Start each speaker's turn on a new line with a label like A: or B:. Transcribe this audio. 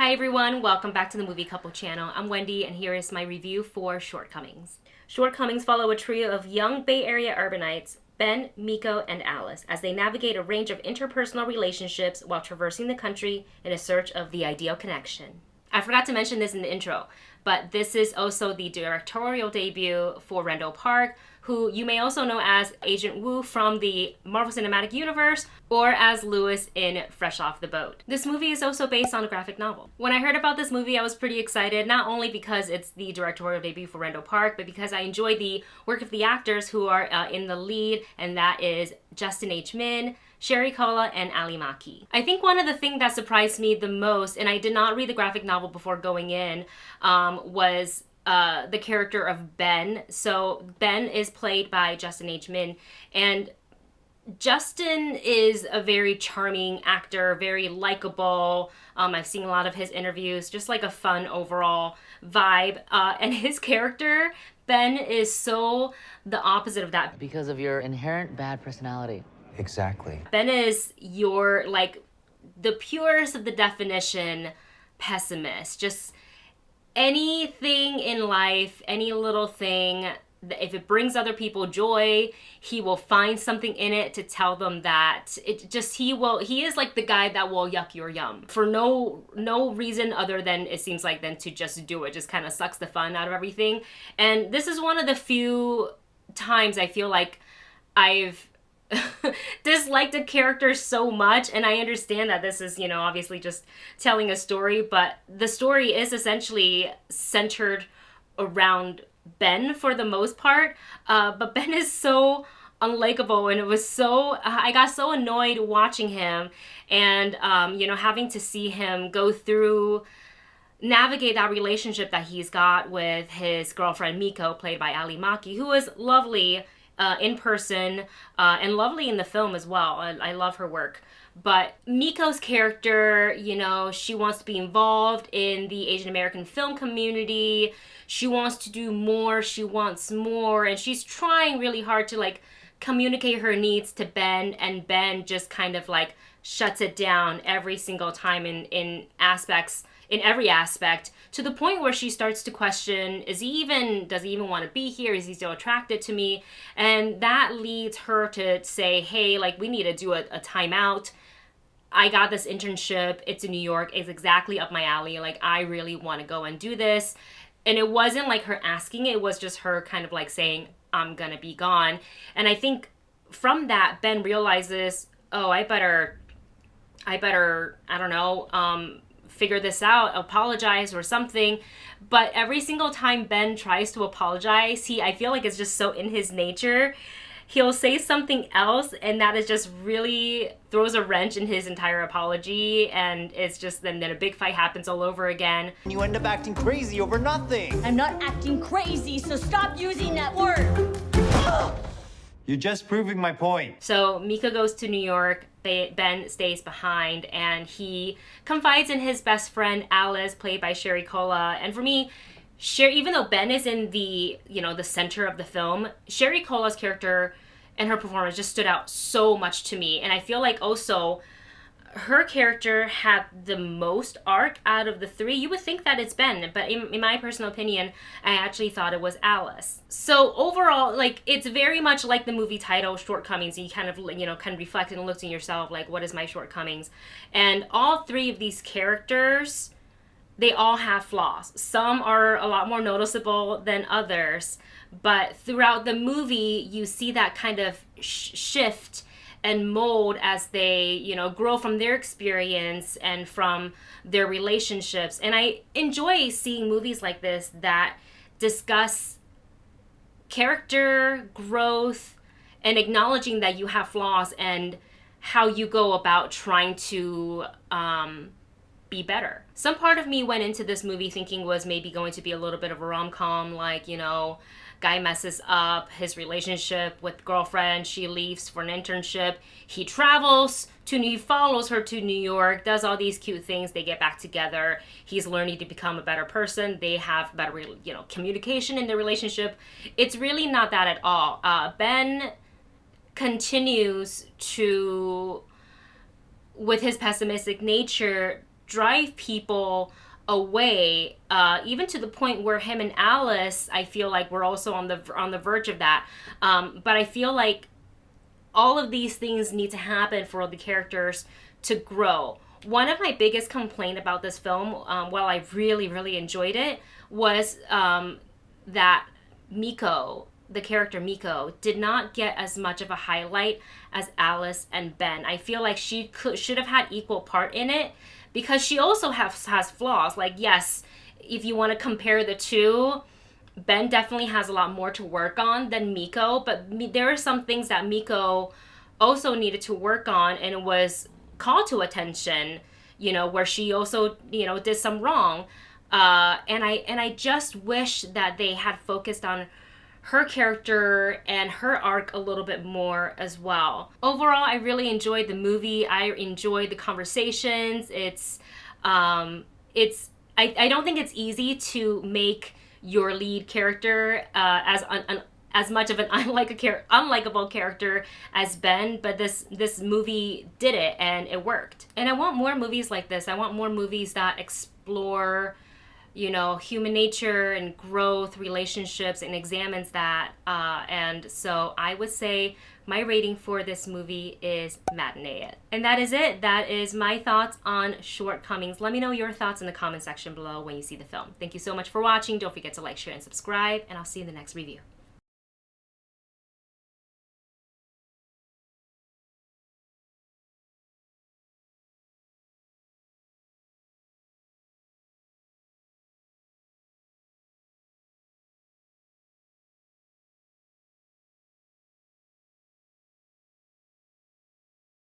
A: Hi everyone, welcome back to the Movie Couple channel. I'm Wendy and here is my review for Shortcomings. Shortcomings follow a trio of young Bay Area urbanites, Ben, Miko, and Alice, as they navigate a range of interpersonal relationships while traversing the country in a search of the ideal connection. I forgot to mention this in the intro, but this is also the directorial debut for Randall Park, who you may also know as Agent Woo from the Marvel Cinematic Universe or as Lewis in Fresh Off the Boat. This movie is also based on a graphic novel. When I heard about this movie, I was pretty excited, not only because it's the directorial debut for Randall Park, but because I enjoy the work of the actors who are in the lead, and that is Justin H. Min, Sherry Cola, and Ali Maki. I think one of the things that surprised me the most, and I did not read the graphic novel before going in, was the character of Ben. So Ben is played by Justin H. Min, and Justin is a very charming actor, very likable. I've seen a lot of his interviews, just like a fun overall vibe. And his character, Ben, is so the opposite of that.
B: Because of your inherent bad personality.
C: Exactly.
A: Ben is your, like, the purest of the definition pessimist. Just anything in life, any little thing, if it brings other people joy, he will find something in it to tell them that he is like the guy that will yuck your yum for no reason other than it seems like then to just do it, just kind of sucks the fun out of everything. And this is one of the few times I feel like I've disliked a character so much, and I understand that this is, obviously just telling a story, but the story is essentially centered around Ben for the most part, but Ben is so unlikable, and I got so annoyed watching him, and having to see him go through, navigate that relationship that he's got with his girlfriend Miko, played by Ali Maki, who is lovely in person and lovely in the film as well. I love her work. But Miko's character, she wants to be involved in the Asian American film community. She wants to do more. She wants more. And she's trying really hard to communicate her needs to Ben. And Ben just kind of shuts it down every single time in every aspect, to the point where she starts to question, does he even want to be here? Is he still attracted to me? And that leads her to say, hey, we need to do a timeout. I got this internship. It's in New York. It's exactly up my alley. I really want to go and do this. And it wasn't her asking. It was just her kind of saying, I'm going to be gone. And I think from that, Ben realizes, oh, I better, I don't know, figure this out, apologize or something. But every single time Ben tries to apologize, I feel like it's just so in his nature. He'll say something else, and that is just really throws a wrench in his entire apology, and it's just then a big fight happens all over again.
D: You end up acting crazy over nothing.
E: I'm not acting crazy, so stop using that word.
D: You're just proving my point.
A: So Mika goes to New York, Ben stays behind, and he confides in his best friend Alice, played by Sherry Cola. And for me, even though Ben is in the center of the film, Sherry Cola's character and her performance just stood out so much to me. And I feel like also her character had the most arc out of the three. You would think that it's Ben, but in my personal opinion, I actually thought it was Alice. So overall, it's very much like the movie title, Shortcomings. You kind of reflect and look at yourself, what is my shortcomings? And all three of these characters, they all have flaws. Some are a lot more noticeable than others, but throughout the movie, you see that kind of shift and mold as they, grow from their experience and from their relationships. And I enjoy seeing movies like this that discuss character growth and acknowledging that you have flaws and how you go about trying to be better. Some part of me went into this movie thinking was maybe going to be a little bit of a rom-com, guy messes up his relationship with girlfriend, she leaves for an internship, he follows her to New York, does all these cute things, they get back together, he's learning to become a better person, they have better communication in their relationship. It's really not that at all. Ben continues to, with his pessimistic nature, drive people away, even to the point where him and Alice, I feel like we're also on the verge of that. But I feel like all of these things need to happen for the characters to grow. One of my biggest complaints about this film, while I really, really enjoyed it, was that Miko, the character Miko, did not get as much of a highlight as Alice and Ben. I feel like she should have had equal part in it, because she also has flaws. Like, yes, if you want to compare the two, Ben definitely has a lot more to work on than Miko, but there are some things that Miko also needed to work on, and it was called to attention, you know, where she also, you know, did some wrong. And I just wish that they had focused on her character and her arc a little bit more as well. Overall, I really enjoyed the movie. I enjoyed the conversations. I don't think it's easy to make your lead character as much of an unlikable character as Ben, but this movie did it, and it worked. And I want more movies like this. I want more movies that explore, you know, human nature and growth, relationships, and examines that. And so I would say my rating for this movie is matinee it. And that is it. That is my thoughts on Shortcomings. Let me know your thoughts in the comment section below when you see the film. Thank you so much for watching. Don't forget to like, share, and subscribe, and I'll see you in the next review.